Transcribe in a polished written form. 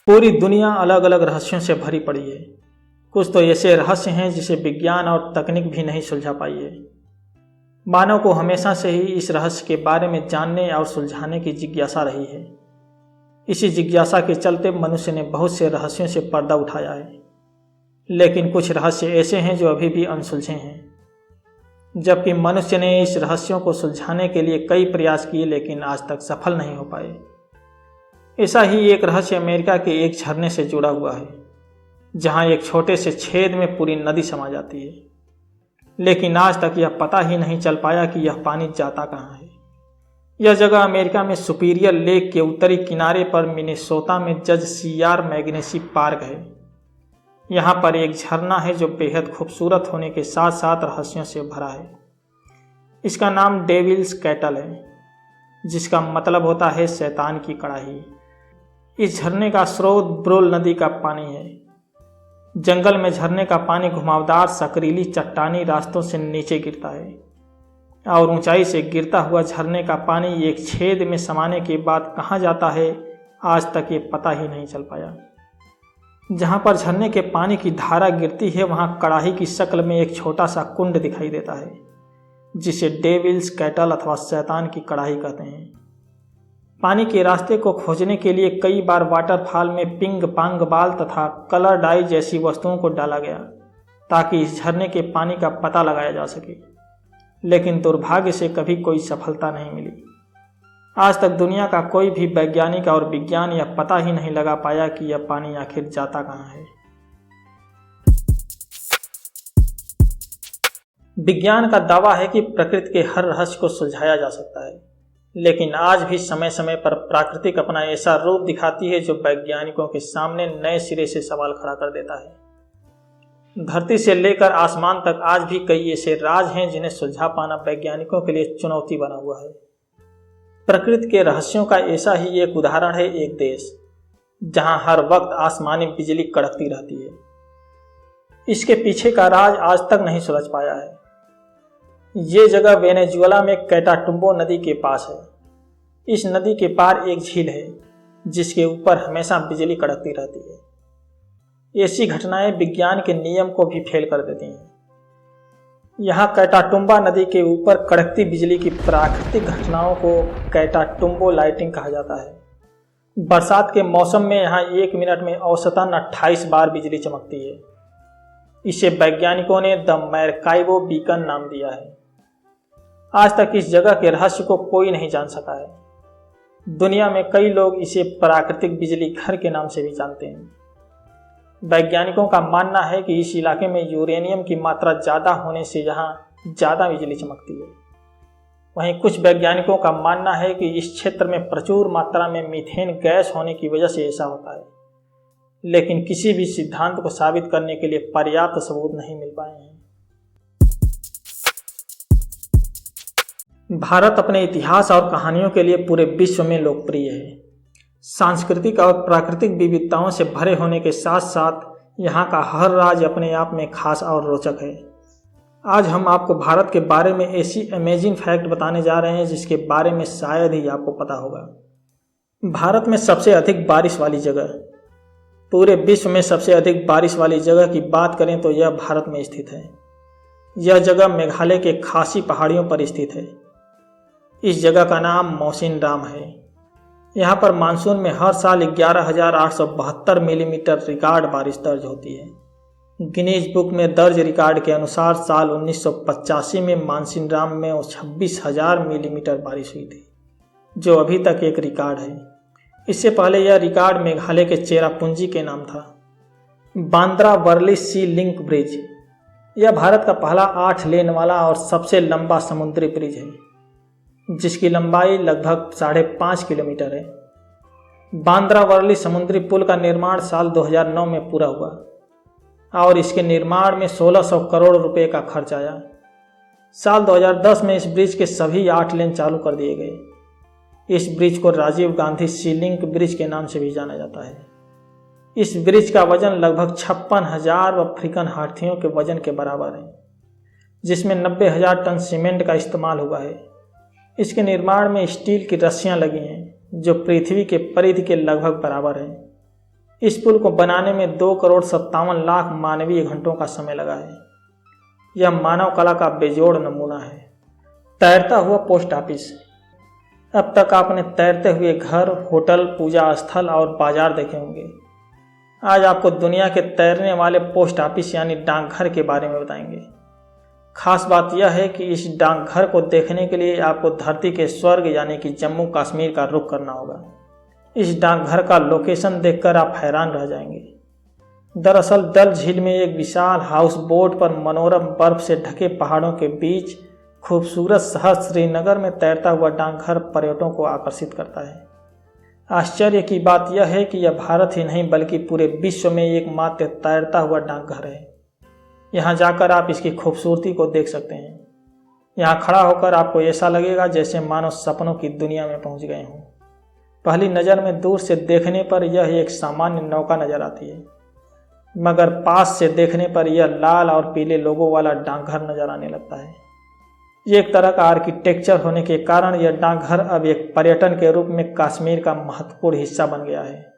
पूरी दुनिया अलग अलग रहस्यों से भरी पड़ी है। कुछ तो ऐसे रहस्य हैं जिसे विज्ञान और तकनीक भी नहीं सुलझा पाई है। मानव को हमेशा से ही इस रहस्य के बारे में जानने और सुलझाने की जिज्ञासा रही है। इसी जिज्ञासा के चलते मनुष्य ने बहुत से रहस्यों से पर्दा उठाया है, लेकिन कुछ रहस्य ऐसे हैं जो अभी भी अनसुलझे हैं। जबकि मनुष्य ने इस रहस्यों को सुलझाने के लिए कई प्रयास किए, लेकिन आज तक सफल नहीं हो पाए। ऐसा ही एक रहस्य अमेरिका के एक झरने से जुड़ा हुआ है, जहां एक छोटे से छेद में पूरी नदी समा जाती है, लेकिन आज तक यह पता ही नहीं चल पाया कि यह पानी जाता कहां है। यह जगह अमेरिका में सुपीरियर लेक के उत्तरी किनारे पर मिनेसोटा में जज सीआर मैग्नेसी पार्क है। यहाँ पर एक झरना है जो बेहद खूबसूरत होने के साथ साथ रहस्यों से भरा है। इसका नाम डेविल्स कैटल है, जिसका मतलब होता है शैतान की कड़ाही। इस झरने का स्रोत ब्रोल नदी का पानी है। जंगल में झरने का पानी घुमावदार सकरीली चट्टानी रास्तों से नीचे गिरता है और ऊंचाई से गिरता हुआ झरने का पानी एक छेद में समाने के बाद कहाँ जाता है, आज तक ये पता ही नहीं चल पाया। जहाँ पर झरने के पानी की धारा गिरती है, वहाँ कड़ाही की शक्ल में एक छोटा सा कुंड दिखाई देता है, जिसे डेविल्स कैटल अथवा शैतान की कड़ाही कहते हैं। पानी के रास्ते को खोजने के लिए कई बार वाटरफॉल में पिंग पांग बाल तथा कलर डाई जैसी वस्तुओं को डाला गया ताकि इस झरने के पानी का पता लगाया जा सके, लेकिन दुर्भाग्य से कभी कोई सफलता नहीं मिली। आज तक दुनिया का कोई भी वैज्ञानिक और विज्ञान यह पता ही नहीं लगा पाया कि यह पानी आखिर जाता कहाँ है। विज्ञान का दावा है कि प्रकृति के हर रहस्य को सुलझाया जा सकता है, लेकिन आज भी समय समय पर प्राकृतिक अपना ऐसा रूप दिखाती है जो वैज्ञानिकों के सामने नए सिरे से सवाल खड़ा कर देता है। धरती से लेकर आसमान तक आज भी कई ऐसे राज हैं जिन्हें सुलझा पाना वैज्ञानिकों के लिए चुनौती बना हुआ है। प्रकृति के रहस्यों का ऐसा ही एक उदाहरण है एक देश, जहां हर वक्त आसमानी बिजली कड़कती रहती है। इसके पीछे का राज आज तक नहीं सुलझ पाया है। ये जगह वेनेजुएला में कैटाटुम्बो नदी के पास है। इस नदी के पार एक झील है जिसके ऊपर हमेशा बिजली कड़कती रहती है। ऐसी घटनाएं विज्ञान के नियम को भी फेल कर देती हैं। यहाँ कैटाटुम्बा नदी के ऊपर कड़कती बिजली की प्राकृतिक घटनाओं को कैटाटुम्बो लाइटिंग कहा जाता है। बरसात के मौसम में यहाँ 1 मिनट में औसतन 28 बार बिजली चमकती है। इसे वैज्ञानिकों ने द मैरकाइबो बीकन नाम दिया है। आज तक इस जगह के रहस्य को कोई नहीं जान सका है। दुनिया में कई लोग इसे प्राकृतिक बिजली घर के नाम से भी जानते हैं। वैज्ञानिकों का मानना है कि इस इलाके में यूरेनियम की मात्रा ज़्यादा होने से यहाँ ज़्यादा बिजली चमकती है। वहीं कुछ वैज्ञानिकों का मानना है कि इस क्षेत्र में प्रचुर मात्रा में मीथेन गैस होने की वजह से ऐसा होता है, लेकिन किसी भी सिद्धांत को साबित करने के लिए पर्याप्त सबूत नहीं मिल पाए हैं। भारत अपने इतिहास और कहानियों के लिए पूरे विश्व में लोकप्रिय है। सांस्कृतिक और प्राकृतिक विविधताओं से भरे होने के साथ साथ यहाँ का हर राज्य अपने आप में खास और रोचक है। आज हम आपको भारत के बारे में ऐसी अमेजिंग फैक्ट बताने जा रहे हैं जिसके बारे में शायद ही आपको पता होगा। भारत में सबसे अधिक बारिश वाली जगह, पूरे विश्व में सबसे अधिक बारिश वाली जगह की बात करें तो यह भारत में स्थित है। यह जगह मेघालय के खासी पहाड़ियों पर स्थित है। इस जगह का नाम मौसिनराम है। यहाँ पर मानसून में हर साल 11,872 मिलीमीटर रिकॉर्ड बारिश दर्ज होती है। गिनीज बुक में दर्ज रिकॉर्ड के अनुसार साल 1985 में मौसिनराम में 26,000 मिलीमीटर बारिश हुई थी, जो अभी तक एक रिकॉर्ड है। इससे पहले यह रिकॉर्ड मेघालय के चेरापूंजी के नाम था। बांद्रा वर्ली सी लिंक ब्रिज, यह भारत का पहला 8 लेन वाला और सबसे लंबा समुद्री ब्रिज है, जिसकी लंबाई लगभग 5.5 किलोमीटर है। बांद्रा वर्ली समुद्री पुल का निर्माण साल 2009 में पूरा हुआ और इसके निर्माण में 1600 करोड़ रुपए का खर्च आया। साल 2010 में इस ब्रिज के सभी 8 लेन चालू कर दिए गए। इस ब्रिज को राजीव गांधी सी लिंक ब्रिज के नाम से भी जाना जाता है। इस ब्रिज का वजन लगभग 56,000 अफ्रीकन हाथियों के वजन के बराबर है, जिसमें 90,000 टन सीमेंट का इस्तेमाल हुआ है। इसके निर्माण में स्टील की रस्सियां लगी हैं जो पृथ्वी के परिधि के लगभग बराबर है। इस पुल को बनाने में 2,57,00,000 मानवीय घंटों का समय लगा है। यह मानव कला का बेजोड़ नमूना है। तैरता हुआ पोस्ट ऑफिस। अब तक आपने तैरते हुए घर, होटल, पूजा स्थल और बाजार देखे होंगे। आज आपको दुनिया के तैरने वाले पोस्ट ऑफिस यानी डाकघर के बारे में बताएंगे। खास बात यह है कि इस डाकघर को देखने के लिए आपको धरती के स्वर्ग यानी कि जम्मू कश्मीर का रुख करना होगा। इस डाकघर का लोकेशन देखकर आप हैरान रह जाएंगे। दरअसल डल झील में एक विशाल हाउस बोट पर मनोरम बर्फ से ढके पहाड़ों के बीच खूबसूरत शहर श्रीनगर में तैरता हुआ डाकघर पर्यटकों को आकर्षित करता है। आश्चर्य की बात यह है कि यह भारत ही नहीं बल्कि पूरे विश्व में एकमात्र तैरता हुआ डाकघर है। यहाँ जाकर आप इसकी खूबसूरती को देख सकते हैं। यहाँ खड़ा होकर आपको ऐसा लगेगा जैसे मानो सपनों की दुनिया में पहुँच गए हों। पहली नज़र में दूर से देखने पर यह एक सामान्य नौका नजर आती है, मगर पास से देखने पर यह लाल और पीले लोगों वाला डाकघर नजर आने लगता है। ये एक तरह का आर्किटेक्चर होने के कारण यह डाकघर अब एक पर्यटन के रूप में कश्मीर का महत्वपूर्ण हिस्सा बन गया है।